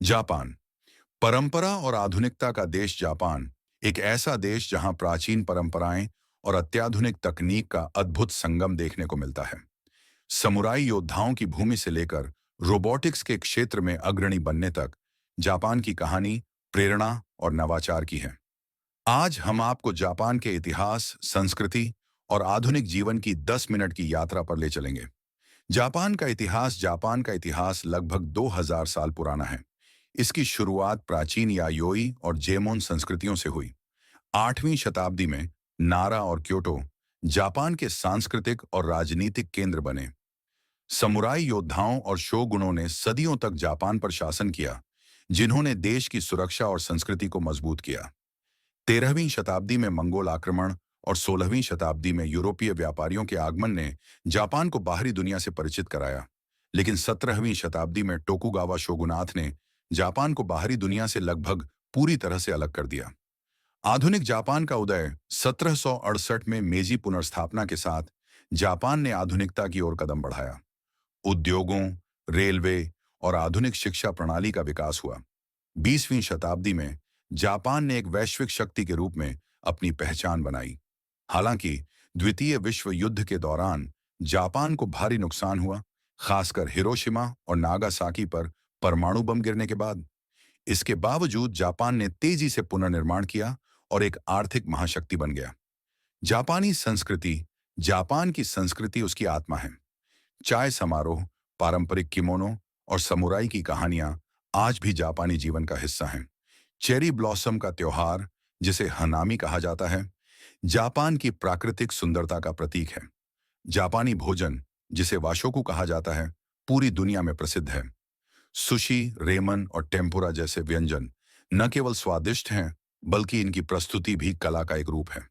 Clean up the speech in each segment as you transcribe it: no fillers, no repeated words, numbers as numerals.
Japan. परंपरा और आधुनिकता का देश जापान एक ऐसा देश जहां प्राचीन परंपराएं और अत्याधुनिक तकनीक का अद्भुत संगम देखने को मिलता है। समुराई योद्धाओं की भूमि से लेकर रोबोटिक्स के क्षेत्र में अग्रणी बनने तक जापान की कहानी प्रेरणा और नवाचार की है। आज हम आपको जापान के इतिहास, संस्कृति और आधुनिक जीवन की 10 मिनट की यात्रा पर ले चलेंगे। जापान का इतिहास लगभग 2000 साल पुराना है। इसकी शुरुआत प्राचीन यायोई और जेमोन संस्कृतियों से हुई। 8वीं शताब्दी में नारा और क्योटो जापान के सांस्कृतिक और राजनीतिक केंद्र बने। समुराई योद्धाओं और शोगुनों ने सदियों तक जापान पर शासन किया, जिन्होंने देश की सुरक्षा और संस्कृति को मजबूत किया। 13वीं शताब्दी में मंगोल आक्रमण और 16वीं शताब्दी में यूरोपीय व्यापारियों के आगमन ने जापान को बाहरी दुनिया से परिचित कराया। लेकिन 17वीं शताब्दी में टोकुगावा शोगुनाथ ने जापान को बाहरी दुनिया से लगभग पूरी तरह से अलग कर दिया। आधुनिक जापान का उदय 1768 में मेजी पुनर्स्थापना के साथ जापान ने आधुनिकता की ओर कदम बढ़ाया। उद्योगों, रेलवे और आधुनिक शिक्षा प्रणाली का विकास हुआ। 20वीं शताब्दी में जापान ने एक वैश्विक शक्ति के रूप में अपनी पहचान बनाई। हालांकि द्वितीय विश्व युद्ध के दौरान जापान को भारी नुकसान हुआ, खासकर हिरोशिमा और नागासाकी पर परमाणु बम गिरने के बाद। इसके बावजूद जापान ने तेजी से पुनर्निर्माण किया और एक आर्थिक महाशक्ति बन गया। जापानी संस्कृति जापान की संस्कृति उसकी आत्मा है। चाय समारोह, पारंपरिक किमोनो और समुराई की कहानियां आज भी जापानी जीवन का हिस्सा हैं। चेरी ब्लॉसम का त्योहार, जिसे हनामी कहा जाता है, जापान की प्राकृतिक सुंदरता का प्रतीक है। जापानी भोजन, जिसे वाशोकु कहा जाता है, पूरी दुनिया में प्रसिद्ध है। सुशी, रेमन और टेम्पुरा जैसे व्यंजन न केवल स्वादिष्ट हैं, बल्कि इनकी प्रस्तुति भी कला का एक रूप है।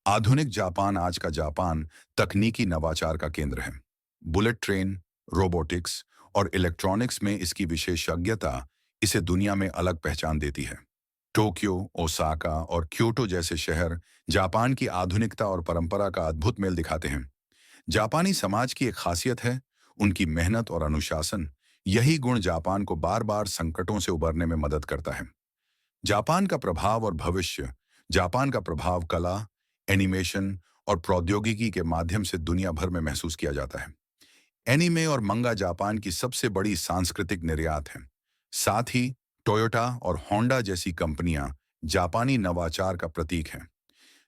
आधुनिक जापान आज का जापान तकनीकी नवाचार का केंद्र है। बुलेट ट्रेन, रोबोटिक्स और इलेक्ट्रॉनिक्स में इसकी विशेषज्ञता इसे दुनिया में अलग पहचान देती है। टोक्यो, ओसाका और क्योटो जैसे शहर जापान की आधुनिकता और परंपरा का अद्भुत मेल दिखाते हैं। जापानी समाज की एक खासियत है उनकी मेहनत और अनुशासन। यही गुण जापान को बार बार संकटों से उबरने में मदद करता है। जापान का प्रभाव और भविष्य जापान का प्रभाव कला, एनिमेशन और प्रौद्योगिकी के माध्यम से दुनिया भर में महसूस किया जाता है। एनीमे और मंगा जापान की सबसे बड़ी सांस्कृतिक निर्यात हैं। साथ ही टोयोटा और होंडा जैसी कंपनियां जापानी नवाचार का प्रतीक हैं।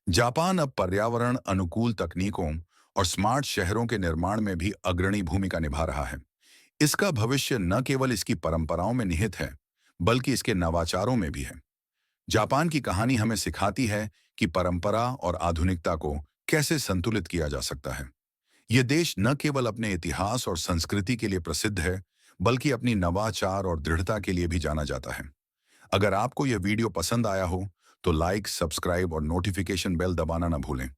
जापान अब पर्यावरण अनुकूल तकनीकों और स्मार्ट शहरों के निर्माण में भी अग्रणी भूमिका निभा रहा है। इसका भविष्य न केवल इसकी परंपराओं में निहित है, बल्कि इसके नवाचारों में भी है। जापान की कहानी हमें सिखाती है कि परंपरा और आधुनिकता को कैसे संतुलित किया जा सकता है। यह देश न केवल अपने इतिहास और संस्कृति के लिए प्रसिद्ध है, बल्कि अपनी नवाचार और दृढ़ता के लिए भी जाना जाता है। अगर आपको यह वीडियो पसंद आया हो, तो लाइक, सब्सक्राइब और नोटिफिकेशन बेल दबाना न भूलें।